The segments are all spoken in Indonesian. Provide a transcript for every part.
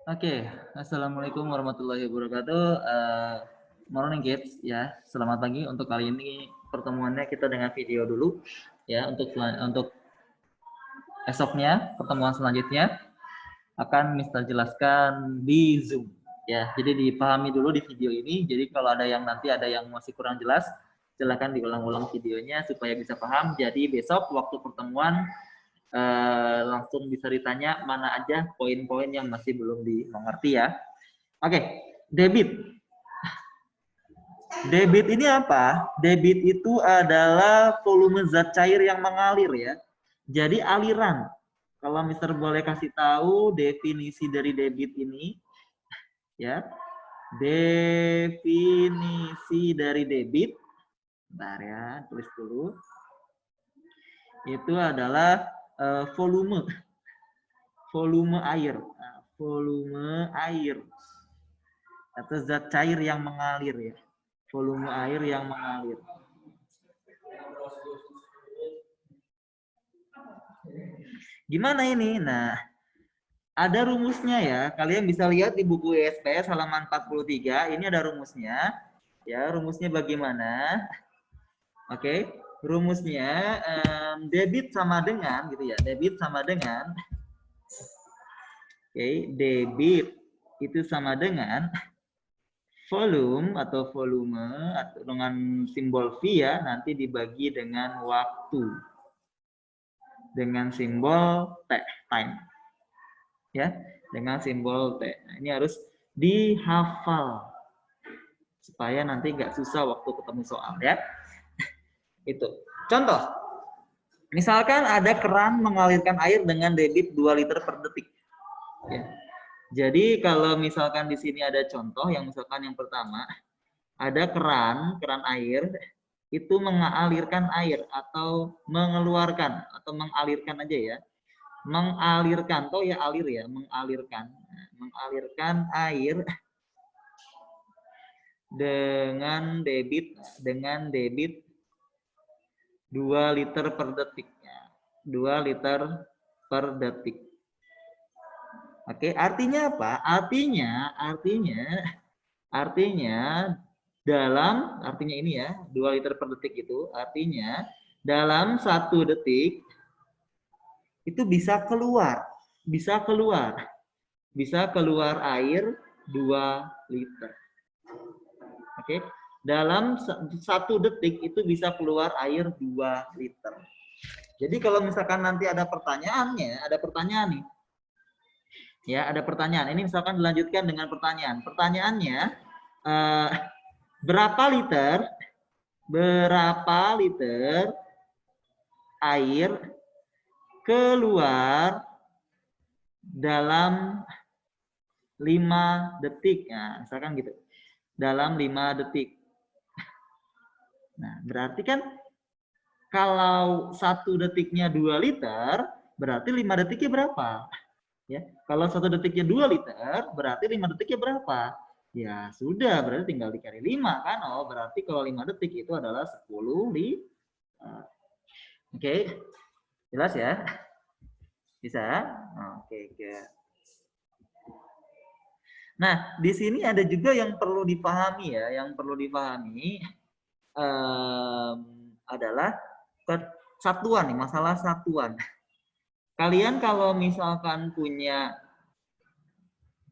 Oke, assalamualaikum warahmatullahi wabarakatuh. Morning kids, ya. Selamat pagi. Untuk kali ini pertemuannya kita dengan video dulu, ya. Untuk esoknya pertemuan selanjutnya akan Mister jelaskan di Zoom, ya. Jadi dipahami dulu di video ini. Jadi kalau ada yang nanti ada yang masih kurang jelas, silakan diulang-ulang videonya supaya bisa paham. Jadi besok waktu pertemuan langsung bisa ditanya mana aja poin-poin yang masih belum dimengerti ya. Oke, debit. Debit ini apa? Debit itu adalah volume zat cair yang mengalir ya. Jadi aliran. Kalau Mister boleh kasih tahu definisi dari debit ini ya. Definisi dari debit. Bentar ya, tulis dulu. Itu adalah volume air, volume air atau zat cair yang mengalir ya, volume air yang mengalir. Gimana ini? Nah, ada rumusnya ya. Kalian bisa lihat di buku SPS halaman 43. Ini ada rumusnya. Ya, rumusnya bagaimana? Oke, rumusnya debit sama dengan gitu ya. Debit sama dengan debit itu sama dengan volume atau dengan simbol V ya, nanti dibagi dengan waktu dengan simbol T, time ya, dengan simbol T. Nah, ini harus dihafal supaya nanti nggak susah waktu ketemu soal ya. Itu contoh, misalkan ada keran mengalirkan air dengan debit 2 liter per detik ya. Jadi kalau misalkan di sini ada contoh yang misalkan yang pertama ada keran air itu mengalirkan air atau mengeluarkan atau mengalirkan aja ya. Mengalirkan atau ya alir ya, mengalirkan. Mengalirkan air dengan debit 2 liter per detik. 2 liter per detik. Oke, artinya apa? Artinya ini ya, 2 liter per detik itu artinya dalam 1 detik itu bisa keluar air 2 liter. Oke. Dalam 1 detik itu bisa keluar air 2 liter. Jadi kalau misalkan nanti ada pertanyaan nih. Ya, ada pertanyaan. Ini misalkan dilanjutkan dengan pertanyaan. Pertanyaannya, berapa liter air keluar dalam 5 detik? Nah, misalkan gitu. Dalam 5 detik. Nah, berarti kan kalau 1 detiknya 2 liter, berarti 5 detiknya berapa? Ya, kalau 1 detiknya 2 liter, berarti 5 detiknya berapa? Ya sudah, berarti tinggal dikali 5 kan? Oh, berarti kalau 5 detik itu adalah 10 liter. Oke, jelas ya? Bisa? Oke. Nah, di sini ada juga yang perlu dipahami ya, adalah satuan nih, masalah satuan. Kalian kalau misalkan punya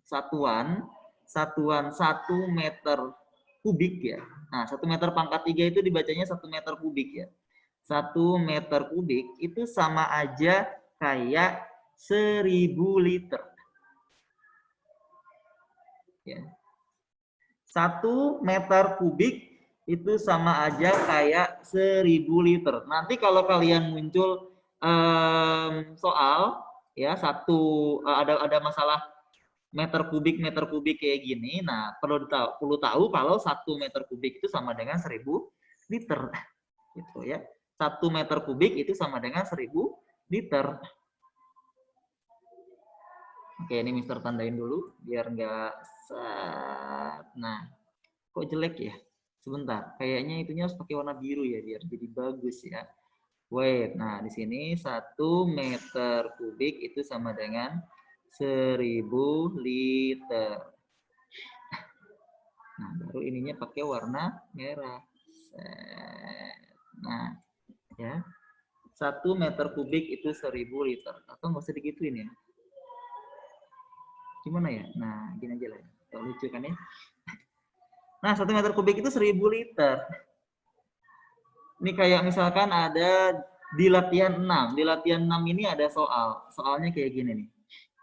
satuan 1 meter kubik ya. Nah, 1 meter pangkat 3 itu dibacanya 1 meter kubik ya. 1 meter kubik itu sama aja kayak 1000 liter. Ya. 1 meter kubik itu sama aja kayak 1000 liter. Nanti kalau kalian muncul soal ya ada masalah meter kubik kayak gini, nah perlu tahu kalau 1 meter kubik itu sama dengan 1000 liter gitu ya. 1 meter kubik itu sama dengan 1000 liter. Oke, ini Mister tandain dulu biar nggak nah, kok jelek ya? Sebentar, kayaknya itunya harus pakai warna biru ya biar jadi bagus ya. Wait, nah di sini 1 meter kubik itu sama dengan 1000 liter. Nah, baru ininya pakai warna merah. Nah, ya. 1 meter kubik itu 1000 liter. Atau nggak usah digituin ya. Gimana ya? Nah, gini aja lah. Ya. Lucu kan ya? Nah, 1 meter kubik itu 1000 liter. Ini kayak misalkan ada di latihan 6. Di latihan 6 ini ada soal. Soalnya kayak gini nih.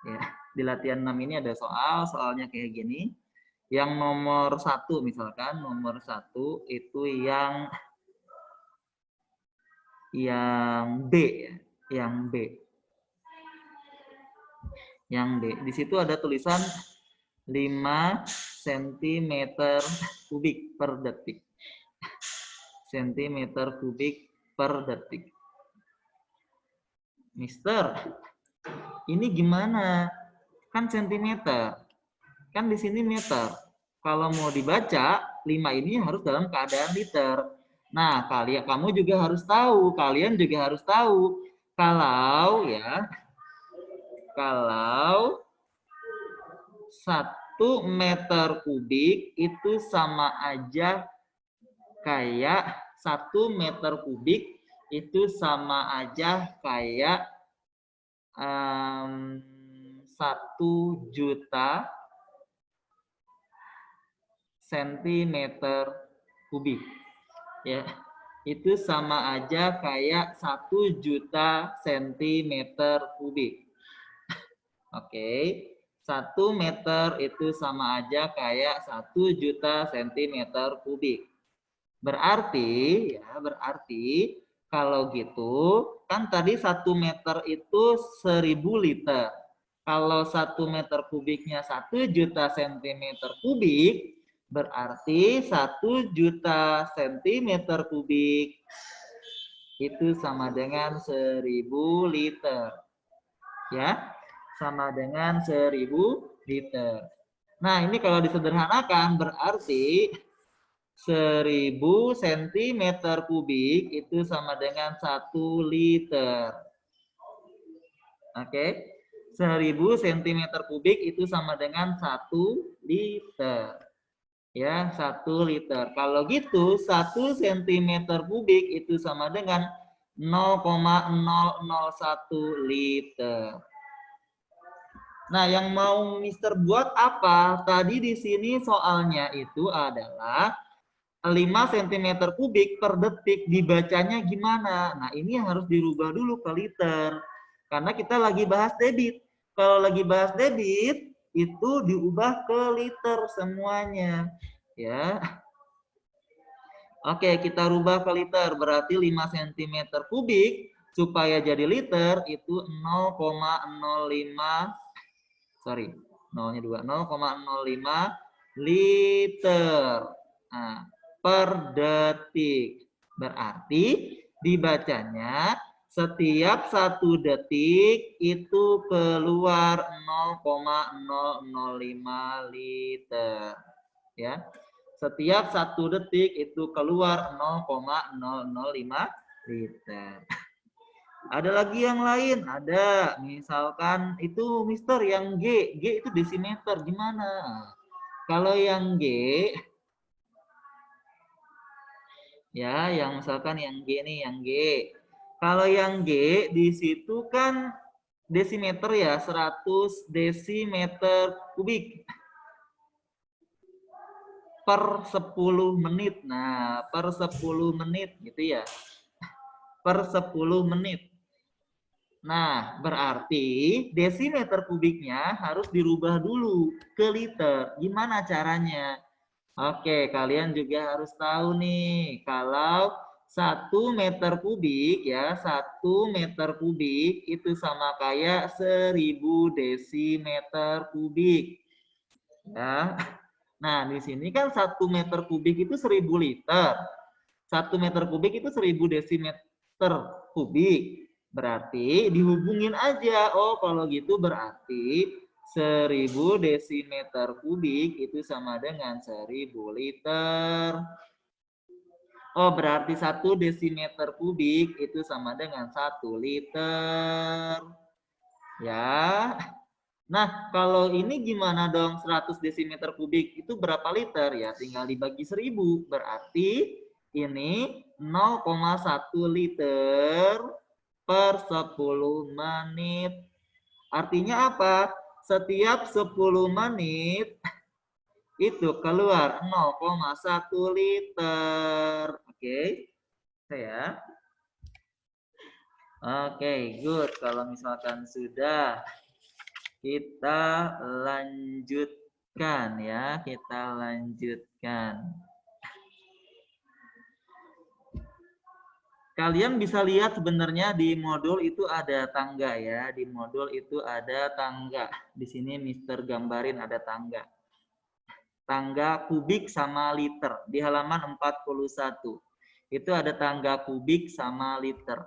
Ya, di latihan 6 ini ada soal. Soalnya kayak gini. Yang nomor 1 misalkan. Nomor 1 itu yang B ya. Yang B. Yang B. Di situ ada tulisan 5 cm kubik per detik. Cm kubik per detik. Mister, ini gimana? Kan sentimeter. Kan di sini meter. Kalau mau dibaca, 5 ini harus dalam keadaan liter. Nah, kamu juga harus tahu, kalian juga harus tahu kalau 1 meter kubik itu sama aja kayak 1 meter kubik itu sama aja kayak 1 juta sentimeter kubik. Ya, itu sama aja kayak 1 juta sentimeter kubik. Oke. 1 meter itu sama aja kayak 1 juta sentimeter kubik. Berarti kalau gitu, kan tadi 1 meter itu 1000 liter. Kalau 1 meter kubiknya 1 juta sentimeter kubik, berarti 1 juta sentimeter kubik itu sama dengan 1000 liter. Ya, sama dengan 1000 liter. Nah, ini kalau disederhanakan berarti 1000 cm kubik itu sama dengan 1 liter. Oke. 1000 cm kubik itu sama dengan 1 liter. Ya, 1 liter. Kalau gitu 1 cm kubik itu sama dengan 0,001 liter. Nah, yang mau Mister buat apa? Tadi di sini soalnya itu adalah 5 cm kubik per detik, dibacanya gimana? Nah, ini harus dirubah dulu ke liter. Karena kita lagi bahas debit. Kalau lagi bahas debit, itu diubah ke liter semuanya. Ya. Oke, kita rubah ke liter. Berarti 5 cm kubik supaya jadi liter itu 0,05, sorry, 0-nya 2, 0,05 liter. Nah, per detik. Berarti dibacanya setiap 1 detik itu keluar 0,005 liter. Ya. Setiap 1 detik itu keluar 0,005 liter. Ada lagi yang lain, ada. Misalkan itu Mister yang G itu desimeter gimana? Kalau yang G ya, yang misalkan yang G nih, yang G. Kalau yang G di situ kan desimeter ya, 100 desimeter kubik per 10 menit. Nah, per 10 menit gitu ya. Per 10 menit. Nah, berarti desimeter kubiknya harus dirubah dulu ke liter. Gimana caranya? Oke, kalian juga harus tahu nih, kalau 1 meter kubik ya, 1 meter kubik itu sama kayak 1000 desimeter kubik. Ya. Nah, di sini kan 1 meter kubik itu 1000 liter. 1 meter kubik itu 1000 desimeter kubik. Berarti dihubungin aja. Oh, kalau gitu berarti 1000 desimeter kubik itu sama dengan 1000 liter. Oh, berarti 1 desimeter kubik itu sama dengan 1 liter. Ya. Nah, kalau ini gimana dong 100 desimeter kubik? Itu berapa liter? Ya, tinggal dibagi 1000. Berarti ini 0,1 liter per 10 menit. Artinya apa? Setiap 10 menit itu keluar 0,1 liter. Oke, saya. Oke, good. Kalau misalkan sudah, kita lanjutkan ya, kita lanjutkan. Kalian bisa lihat sebenarnya di modul itu ada tangga ya, di modul itu ada tangga. Di sini Mister gambarin ada tangga. Tangga kubik sama liter di halaman 41. Itu ada tangga kubik sama liter.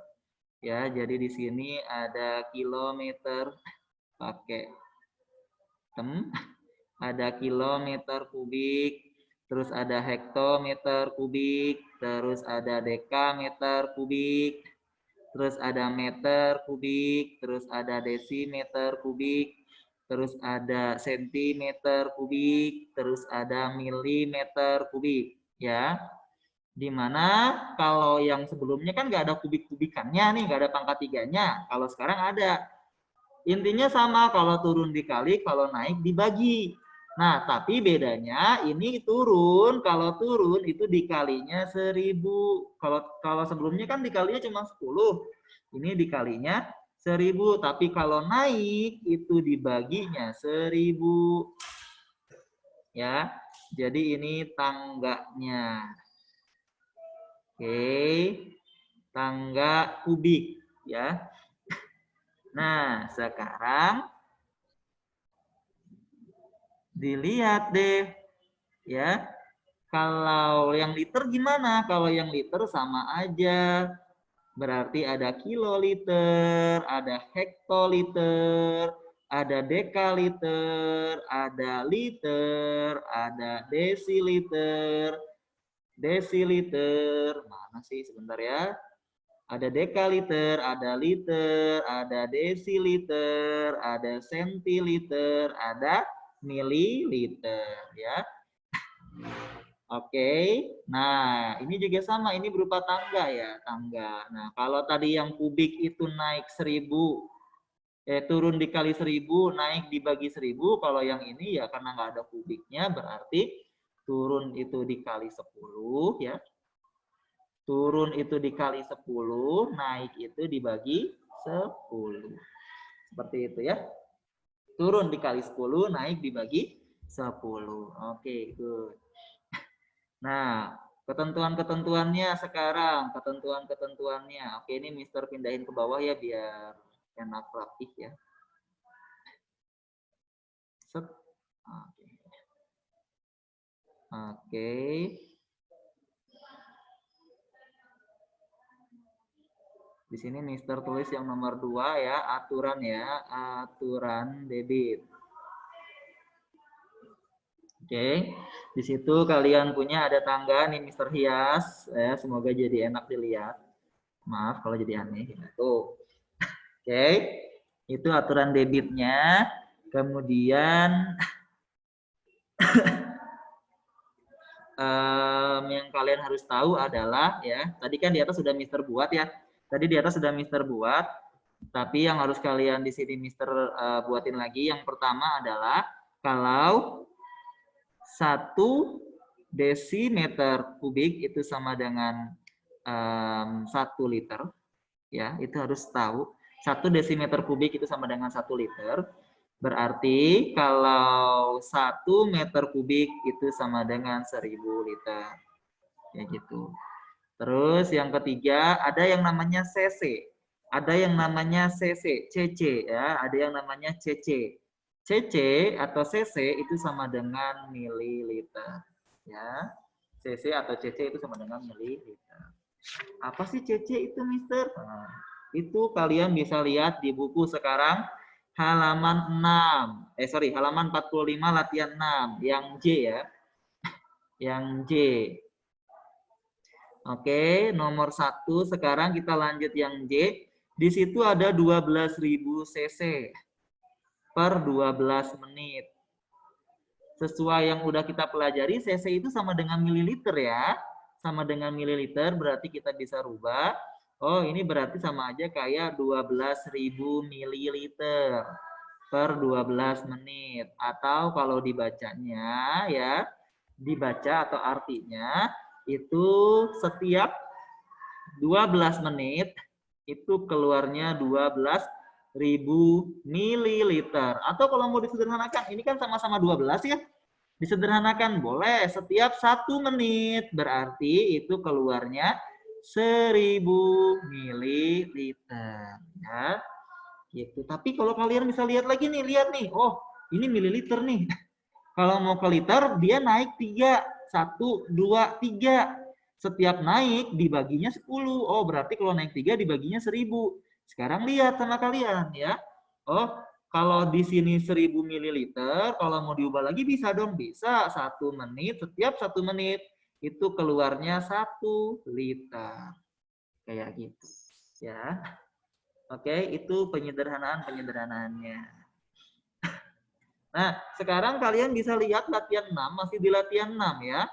Ya, jadi di sini ada kilometer pakai ada kilometer kubik, terus ada hektometer kubik, terus ada dekameter kubik, terus ada meter kubik, terus ada desimeter kubik, terus ada sentimeter kubik, terus ada milimeter kubik, ya. Dimana kalau yang sebelumnya kan nggak ada kubik-kubikannya nih, nggak ada pangkat tiganya. Kalau sekarang ada. Intinya sama, kalau turun dikali, kalau naik dibagi. Nah, tapi bedanya ini turun, kalau turun itu dikalinya 1000. Kalau sebelumnya kan dikalinya cuma 10. Ini dikalinya 1000, tapi kalau naik itu dibaginya 1000. Ya. Jadi ini tangganya. Oke. Tangga kubik, ya. Nah, sekarang dilihat deh, ya. Kalau yang liter gimana? Kalau yang liter sama aja. Berarti ada kiloliter, ada hektoliter, ada dekaliter, ada liter, ada desiliter, desiliter. Mana sih sebentar ya? Ada dekaliter, ada liter, ada desiliter, ada sentiliter, ada mililiter, ya. Oke. Nah, ini juga sama, ini berupa tangga ya, tangga. Nah, kalau tadi yang kubik itu naik 1000, turun dikali 1000, naik dibagi 1000, kalau yang ini ya karena nggak ada kubiknya berarti turun itu dikali 10 ya. Turun itu dikali 10, naik itu dibagi 10. Seperti itu ya. Turun dikali 10, naik dibagi 10. Oke, good. Nah, ketentuan-ketentuannya sekarang, ketentuan-ketentuannya. Oke, ini Mister pindahin ke bawah ya biar enak rapih ya. Set. Oke. Oke. Di sini Mister tulis yang nomor 2 ya, aturan ya, aturan debit. Oke, di situ kalian punya ada tangga nih Mister hias, ya, semoga jadi enak dilihat. Maaf kalau jadi aneh. Tuh. Oke, itu aturan debitnya. Kemudian yang kalian harus tahu adalah ya, tadi kan di atas sudah Mister buat ya. Tadi di atas sudah Mister buat, tapi yang harus kalian di sini Mister buatin lagi. Yang pertama adalah kalau 1 desimeter kubik itu sama dengan 1 liter, ya itu harus tahu. 1 desimeter kubik itu sama dengan 1 liter. Berarti kalau 1 meter kubik itu sama dengan 1000 liter. Ya gitu. Terus yang ketiga ada yang namanya cc. Ada yang namanya cc ya, ada yang namanya cc. cc atau cc itu sama dengan mililiter. Ya. cc atau cc itu sama dengan mililiter. Apa sih cc itu, Mister? Nah, itu kalian bisa lihat di buku sekarang halaman 6. Halaman 45 latihan 6 yang J ya. Yang J. Oke, nomor 1 sekarang kita lanjut yang J. Di situ ada 12.000 cc. per 12 menit. Sesuai yang udah kita pelajari, cc itu sama dengan mililiter ya. Sama dengan mililiter, berarti kita bisa rubah. Oh, ini berarti sama aja kayak 12.000 mililiter per 12 menit. Atau kalau dibacanya ya, dibaca atau artinya itu setiap 12 menit itu keluarnya 12.000 mililiter. Atau kalau mau disederhanakan, ini kan sama-sama 12 ya. Disederhanakan boleh setiap 1 menit berarti itu keluarnya 1000 mililiter ya. Gitu. Tapi kalau kalian bisa lihat lagi nih, lihat nih. Oh, ini mililiter nih. Kalau mau ke liter dia naik 3. 1 2 3. Setiap naik dibaginya 10. Oh, berarti kalau naik 3 dibaginya 1000. Sekarang lihat sama kalian ya. Oh, kalau di sini 1000 mililiter, kalau mau diubah lagi bisa dong, bisa 1 menit, setiap 1 menit itu keluarnya 1 liter. Kayak gitu. Ya. Oke, itu penyederhanaannya. Nah, sekarang kalian bisa lihat latihan 6, masih di latihan 6 ya.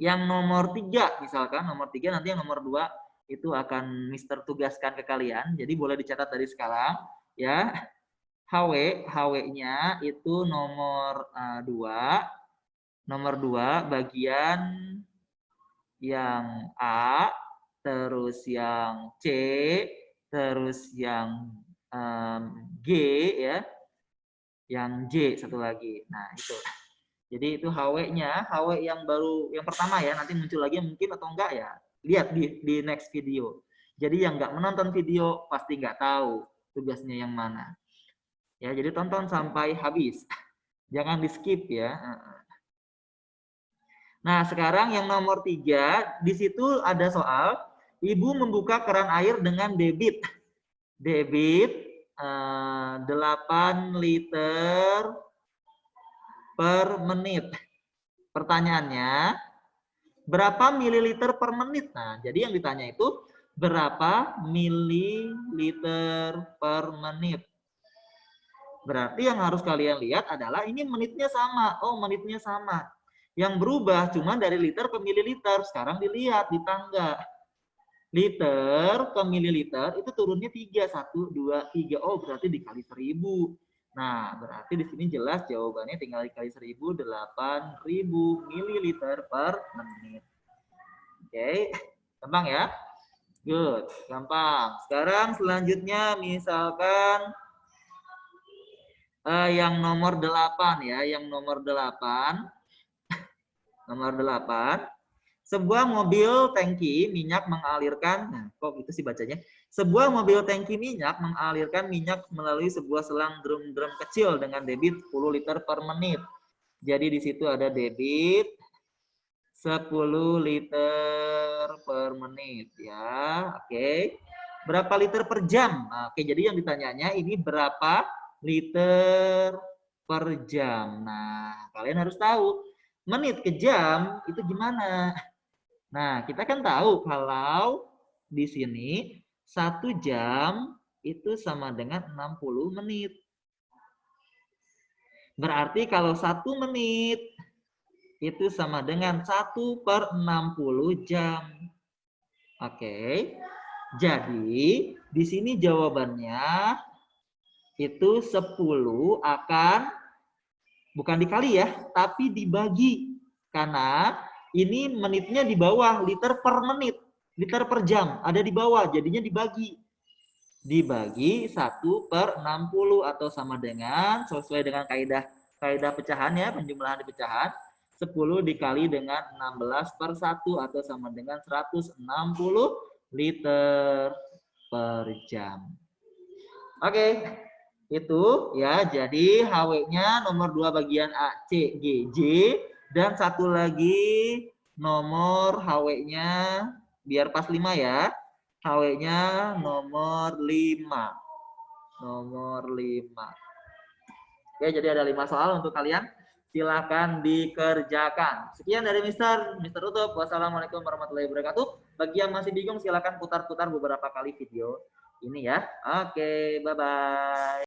Yang nomor 3, misalkan nomor 3 nanti yang nomor 2 itu akan Mister tugaskan ke kalian. Jadi boleh dicatat dari sekarang ya. HW-nya itu nomor 2. Nomor 2 bagian yang A, terus yang C, terus yang G ya. Yang J satu lagi. Nah, itu. Jadi itu HW-nya, HW yang baru yang pertama ya, nanti muncul lagi mungkin atau enggak ya. Lihat di next video. Jadi yang enggak menonton video pasti enggak tahu tugasnya yang mana. Ya, jadi tonton sampai habis. Jangan di-skip ya. Nah, sekarang yang nomor 3, di situ ada soal, ibu membuka keran air dengan debit. Debit 8 liter per menit. Pertanyaannya, berapa mililiter per menit? Nah, jadi yang ditanya itu berapa mililiter per menit. Berarti yang harus kalian lihat adalah ini menitnya sama. Oh, menitnya sama. Yang berubah cuma dari liter ke mililiter. Sekarang dilihat di tangga. Liter ke mililiter itu turunnya 3. 1, 2, 3. Oh, berarti dikali 1000. Nah, berarti di sini jelas jawabannya tinggal dikali 1000, 8.000 mililiter per menit. Oke, gampang ya? Good, gampang. Sekarang selanjutnya misalkan yang nomor 8 ya, yang nomor 8. Nomor 8. Sebuah mobil tangki minyak mengalirkan, nah kok gitu sih bacanya? Sebuah mobil tangki minyak mengalirkan minyak melalui sebuah selang drum-drum kecil dengan debit 10 liter per menit. Jadi di situ ada debit 10 liter per menit ya. Oke. Berapa liter per jam? Nah, oke, jadi yang ditanyanya ini berapa liter per jam. Nah, kalian harus tahu menit ke jam itu gimana. Nah, kita kan tahu kalau di sini 1 jam itu sama dengan 60 menit. Berarti kalau 1 menit itu sama dengan 1 per 60 jam. Oke. Jadi, di sini jawabannya itu 10 akan bukan dikali ya, tapi dibagi. Karena ini menitnya di bawah, liter per menit. Liter per jam, ada di bawah, jadinya dibagi. Dibagi 1 per 60 atau sama dengan, sesuai dengan kaidah pecahan ya, penjumlahan di pecahan. 10 dikali dengan 16 per 1 atau sama dengan 160 liter per jam. Oke. Itu ya, jadi HW-nya nomor 2 bagian A, C, G, J. Dan satu lagi nomor HW-nya, biar pas 5 ya. HW-nya nomor 5. Nomor 5. Oke, jadi ada 5 soal untuk kalian. Silahkan dikerjakan. Sekian dari Mister tutup. Wassalamualaikum warahmatullahi wabarakatuh. Bagi yang masih bingung, silahkan putar-putar beberapa kali video ini ya. Oke, bye-bye.